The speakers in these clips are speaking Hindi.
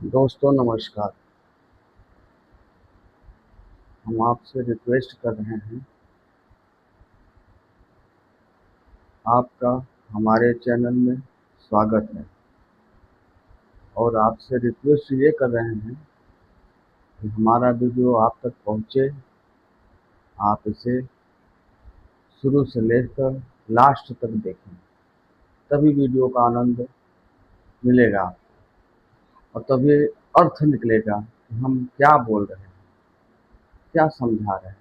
दोस्तों नमस्कार। हम आपसे रिक्वेस्ट कर रहे हैं, आपका हमारे चैनल में स्वागत है और आपसे रिक्वेस्ट ये कर रहे हैं कि हमारा वीडियो आप तक पहुँचे। आप इसे शुरू से लेकर लास्ट तक देखें, तभी वीडियो का आनंद मिलेगा और तभी अर्थ निकलेगा कि हम क्या बोल रहे हैं, क्या समझा रहे हैं।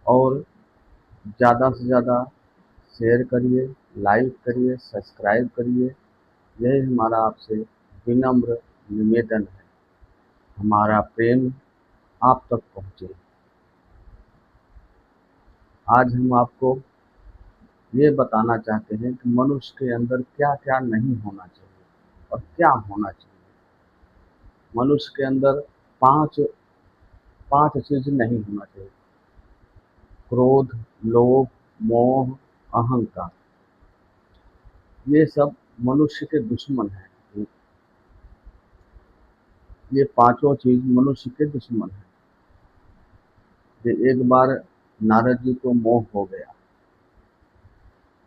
और ज़्यादा से ज़्यादा शेयर करिए, लाइक करिए, सब्सक्राइब करिए। यही हमारा आपसे विनम्र निवेदन है। हमारा प्रेम आप तक पहुँचे। आज हम आपको ये बताना चाहते हैं कि मनुष्य के अंदर क्या क्या नहीं होना चाहिए और क्या होना चाहिए। मनुष्य के अंदर पांच पांच चीज नहीं होना चाहिए: क्रोध, लोभ, मोह, अहंकार। ये सब मनुष्य के दुश्मन हैं। ये पांचों चीज मनुष्य के दुश्मन हैं। ये एक बार नारद जी को मोह हो गया।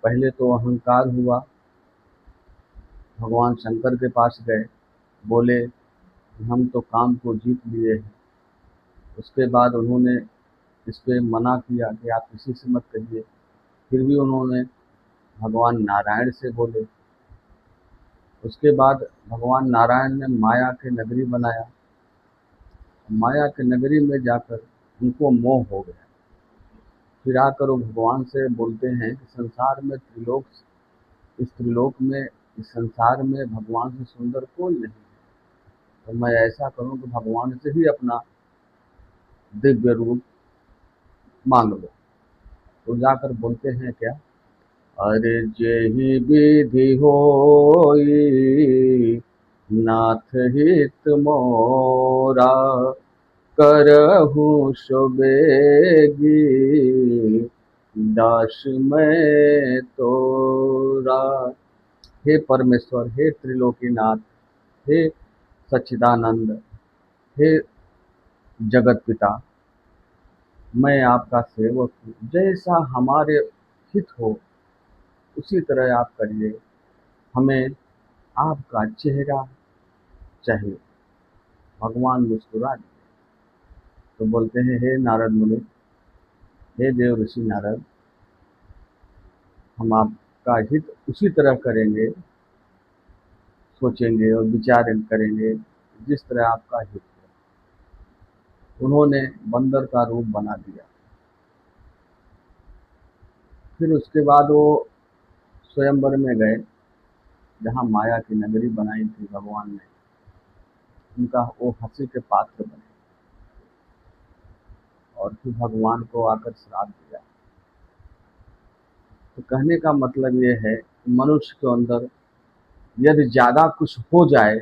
पहले तो अहंकार हुआ। भगवान शंकर के पास गए, बोले हम तो काम को जीत लिए हैं। उसके बाद उन्होंने इस पे मना किया कि आप किसी से मत कहिए। फिर भी उन्होंने भगवान नारायण से बोले। उसके बाद भगवान नारायण ने माया के नगरी बनाया। माया के नगरी में जाकर उनको मोह हो गया। फिर आकर वो भगवान से बोलते हैं कि संसार में इस त्रिलोक में, इस संसार में भगवान से सुंदर कोई नहीं है। तो मैं ऐसा करूं कि भगवान से ही अपना दिव्य रूप मांग लो। तो जाकर बोलते हैं क्या, अरे जेहि विधि होई नाथ हित मोरा, करहु सो बेगी दास मैं तोरा। हे परमेश्वर, हे त्रिलोकीनाथ, हे सच्चिदानंद, हे जगत पिता, मैं आपका सेवक हूँ। जैसा हमारे हित हो उसी तरह आप करिए। हमें आपका चेहरा चाहिए। भगवान मुस्कुरा दिए। तो बोलते हैं, हे नारद मुनि, हे देव ऋषि नारद, हम आपका हित उसी तरह करेंगे, सोचेंगे और विचार करेंगे जिस तरह आपका हित हो। उन्होंने बंदर का रूप बना दिया। फिर उसके बाद वो स्वयंवर में गए, जहाँ माया की नगरी बनाई थी भगवान ने। उनका वो हंसी के पात्र बने और फिर भगवान को आकर श्राप दिया। तो कहने का मतलब ये है कि मनुष्य के अंदर यदि ज़्यादा कुछ हो जाए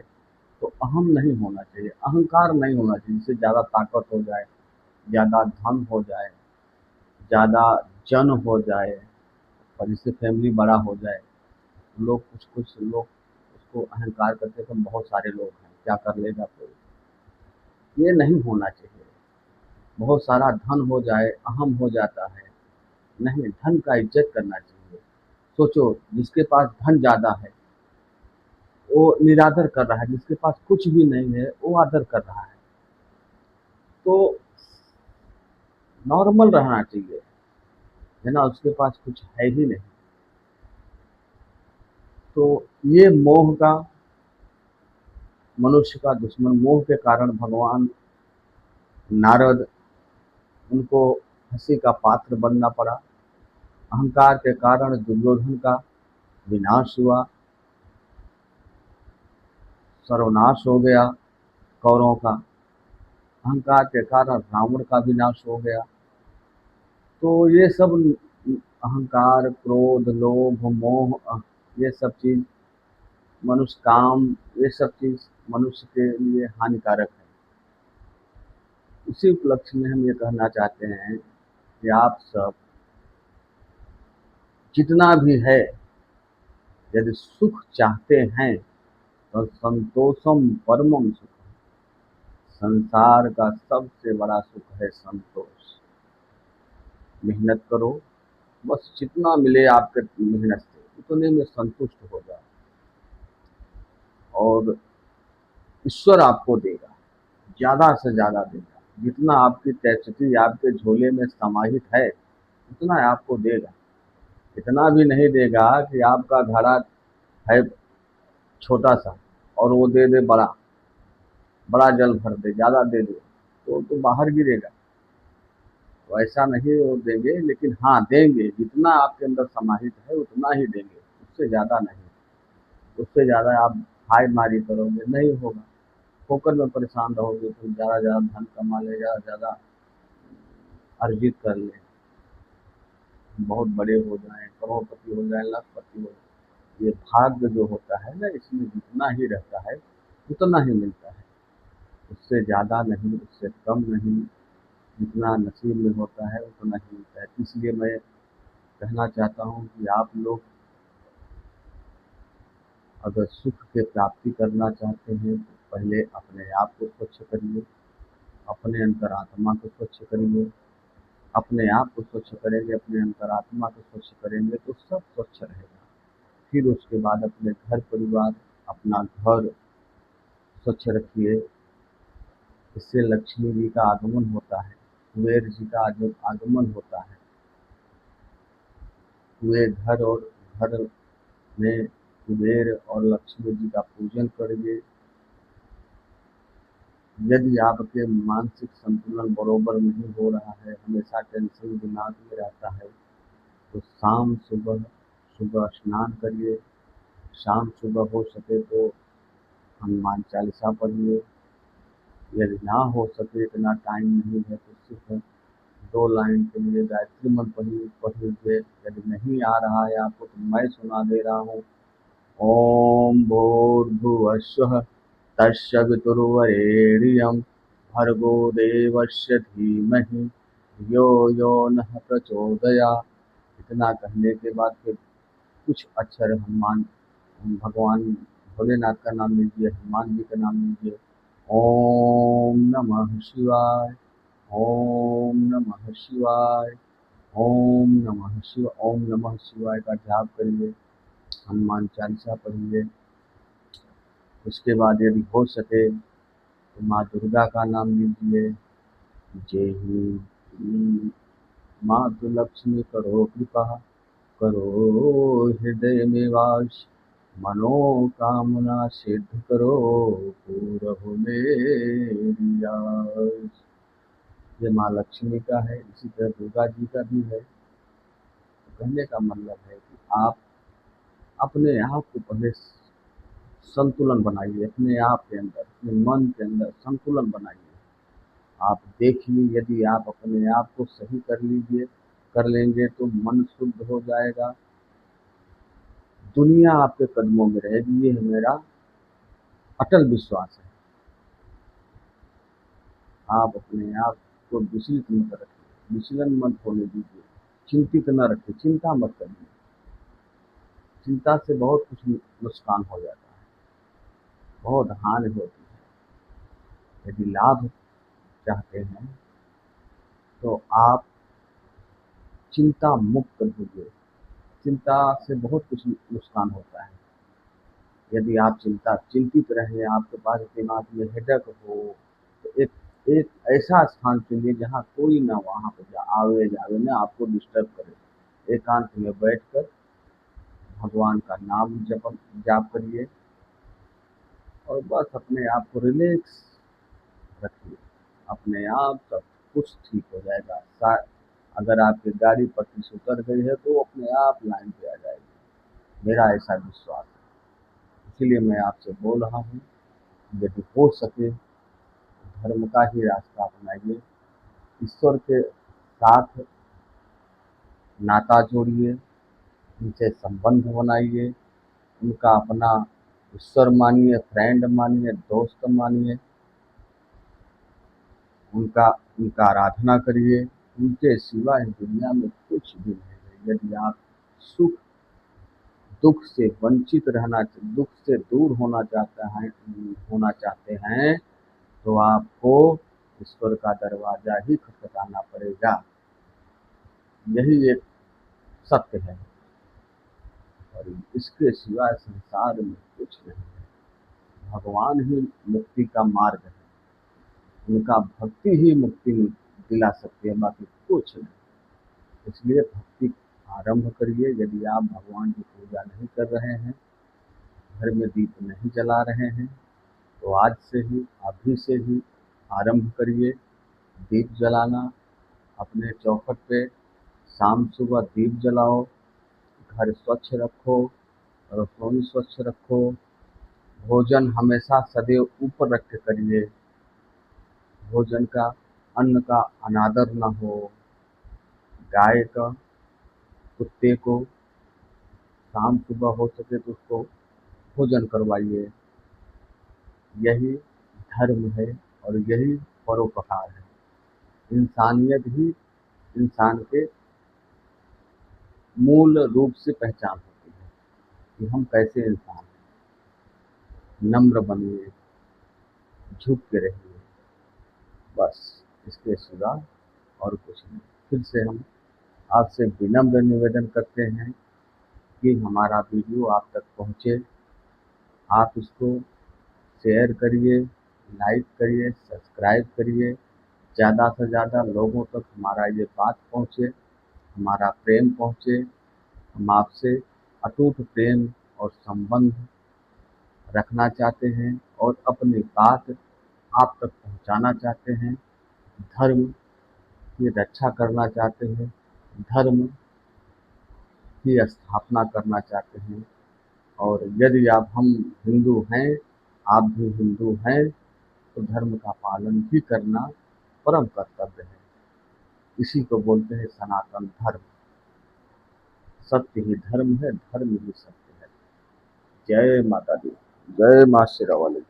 तो अहम नहीं होना चाहिए, अहंकार नहीं होना चाहिए। जिससे ज़्यादा ताकत हो जाए, ज़्यादा धन हो जाए, ज़्यादा जन हो जाए और इससे फैमिली बड़ा हो जाए। लोग कुछ कुछ लोग उसको अहंकार करते हैं कि बहुत सारे लोग हैं, क्या कर लेगा कोई। ये नहीं होना चाहिए। बहुत सारा धन हो जाए अहम हो जाता है। नहीं, धन का इज्जत करना चाहिए। सोचो, जिसके पास धन ज़्यादा है वो निरादर कर रहा है, जिसके पास कुछ भी नहीं है वो आदर कर रहा है। तो नॉर्मल रहना चाहिए, है ना। उसके पास कुछ है ही नहीं। तो ये मोह का, मनुष्य का दुश्मन मोह के कारण भगवान नारद, उनको हंसी का पात्र बनना पड़ा। अहंकार के कारण दुर्योधन का विनाश हुआ, सर्वनाश हो गया कौरवों का। अहंकार के कारण रावण का विनाश हो गया। तो ये सब अहंकार, क्रोध, लोभ, मोह, ये सब चीज, मनुष्य काम, ये सब चीज मनुष्य के लिए हानिकारक है। उसी उपलक्ष्य में हम ये कहना चाहते हैं कि आप सब जितना भी है, यदि सुख चाहते हैं संतोषम परमम सुख। संसार का सबसे बड़ा सुख है संतोष। मेहनत करो, बस जितना मिले आपके मेहनत से उतने में संतुष्ट हो जाओ, और ईश्वर आपको देगा, ज़्यादा से ज़्यादा देगा। जितना आपकी कैपेसिटी आपके झोले में समाहित है उतना आपको देगा। इतना भी नहीं देगा कि आपका घड़ा है छोटा सा और वो दे दे बड़ा, बड़ा जल भर दे, ज़्यादा दे दे तो बाहर गिरेगा। वैसा नहीं वो देंगे, लेकिन हाँ देंगे, जितना आपके अंदर समाहित है उतना ही देंगे, उससे ज़्यादा नहीं। उससे ज़्यादा आप हाय मारी करोगे नहीं होगा, ठोकर में परेशान रहोगे तो ज़्यादा ज़्यादा धन कमा ले, ज़्यादा ज़्यादा अर्जित कर ले, बहुत बड़े हो जाएं, करोड़पति हो जाएं, लाखपति हो जाएं। ये भाग्य जो होता है ना, इसमें जितना ही रहता है उतना ही मिलता है, उससे ज़्यादा नहीं, उससे कम नहीं। जितना नसीब में होता है उतना ही मिलता है। इसलिए मैं कहना चाहता हूँ कि आप लोग अगर सुख की प्राप्ति करना चाहते हैं तो पहले अपने आप को स्वच्छ करिए, अपने अंतरात्मा को स्वच्छ करिए। अपने आप को स्वच्छ करेंगे, अपने अंतरात्मा को स्वच्छ करेंगे तो सब स्वच्छ रहेगा। फिर उसके बाद अपने घर परिवार, अपना घर स्वच्छ रखिए। इससे लक्ष्मी जी का आगमन होता है, कुबेर जी का आगमन होता है। हुए घर और घर में कुबेर और लक्ष्मी जी का पूजन करिए। यदि आपके मानसिक संतुलन बरोबर नहीं हो रहा है, हमेशा टेंशन दिमाग में रहता है, तो शाम सुबह सुबह स्नान करिए। शाम सुबह हो सके तो हनुमान चालीसा पढ़िए। यदि ना हो सके, इतना टाइम नहीं है तो सिर्फ 2 लाइन के लिए गायत्री मंत्र पढ़ लीजिए। यदि नहीं आ रहा है आपको तो मैं सुना दे रहा हूँ। ओम भूर्भुवस्सुः तस्य वितुर्वरेण्यं भर्गो देवस्य धीमहि यो यो नः प्रचोदयात्। इतना कहने के बाद फिर कुछ अक्षर हनुमान भगवान भोलेनाथ का नाम लीजिए, हनुमान जी का नाम लीजिए। ओम नमः शिवाय, ओम नमः शिवाय, ओम नमः शिवाय, ओम नमः शिवाय का जाप करिए। हनुमान चालीसा पढ़िए। उसके बाद यदि हो सके तो माँ दुर्गा का नाम लीजिए। जय ही मातु लक्ष्मी करो कृपा, करो हृदय में वास, मनोकामना सिद्ध करो, पूरहु मेरी आस। ये माँ लक्ष्मी का है, इसी तरह दुर्गा जी का भी है। तो कहने का मतलब है कि आप अपने आप को पहले संतुलन बनाइए, अपने आप के अंदर, अपने मन के अंदर संतुलन बनाइए। आप देखिए, यदि आप अपने आप को सही कर लेंगे तो मन शुद्ध हो जाएगा, दुनिया आपके कदमों में रहेगी। ये मेरा अटल विश्वास है। आप अपने आप को विचलित मत रखिए, विचलन मत होने दीजिए, चिंतित न रखिए, चिंता मत करिए। चिंता से बहुत कुछ नुकसान हो जाता है, बहुत हानि होती है। यदि लाभ चाहते हैं तो आप चिंता मुक्त होइए। चिंता से बहुत कुछ नुकसान होता है। यदि आप चिंतित रहें, आपके पास दिमाग में हेडेक हो, तो एक एक ऐसा स्थान चुनिए जहाँ कोई ना वहाँ पे आवे जावे ना आपको डिस्टर्ब करे। एकांत में बैठकर भगवान का नाम जाप करिए और बस अपने आप को रिलैक्स रखिए। अपने आप सब कुछ ठीक हो जाएगा। अगर आपकी गाड़ी पटरी से उतर गई है तो वो अपने आप लाइन पे आ जाएगी, मेरा ऐसा विश्वास है। इसीलिए मैं आपसे बोल रहा हूँ, यदि हो सके धर्म का ही रास्ता अपनाइए, ईश्वर के साथ नाता जोड़िए, उनसे संबंध बनाइए, उनका अपना ईश्वर मानिए, फ्रेंड मानिए, दोस्त मानिए, उनका उनका आराधना करिए। उनके सिवा इस दुनिया में कुछ भी नहीं है। यदि आप सुख दुख से वंचित रहना, दुख से दूर होना चाहते हैं, तो आपको ईश्वर का दरवाजा ही खटखटाना पड़ेगा। यही एक सत्य है, और इसके सिवाय संसार में कुछ नहीं है। भगवान ही मुक्ति का मार्ग है, उनका भक्ति ही मुक्ति दिला सकती है, बाकी कुछ नहीं। इसलिए भक्ति आरंभ करिए। यदि आप भगवान की पूजा नहीं कर रहे हैं, घर में दीप नहीं जला रहे हैं, तो आज से ही, अभी से ही आरंभ करिए दीप जलाना। अपने चौखट पे शाम सुबह दीप जलाओ, घर स्वच्छ रखो, रसोई स्वच्छ रखो, भोजन हमेशा सदैव ऊपर रख के करिए। भोजन का, अन्न का अनादर न हो। गाय का, कुत्ते को शाम सुबह हो सके तो उसको भोजन करवाइए। यही धर्म है और यही परोपकार है। इंसानियत ही इंसान के मूल रूप से पहचान होती है कि हम कैसे इंसान हैं। नम्र बनिए, झुक के रहिए, बस इसके सिवा और कुछ नहीं। फिर से हम आपसे विनम्र निवेदन करते हैं कि हमारा वीडियो आप तक पहुँचे। आप इसको शेयर करिए, लाइक करिए, सब्सक्राइब करिए। ज़्यादा से ज़्यादा लोगों तक हमारा ये बात पहुँचे, हमारा प्रेम पहुँचे। हम आपसे अटूट प्रेम और संबंध रखना चाहते हैं और अपनी बात आप तक पहुँचाना चाहते हैं। धर्म की रक्षा करना चाहते हैं, धर्म की स्थापना करना चाहते हैं। और यदि हम हिंदू हैं, आप भी हिंदू हैं, तो धर्म का पालन भी करना परम कर्तव्य है। इसी को बोलते हैं सनातन धर्म। सत्य ही धर्म है, धर्म ही सत्य है। जय माता दी, जय माँ शेरावाली।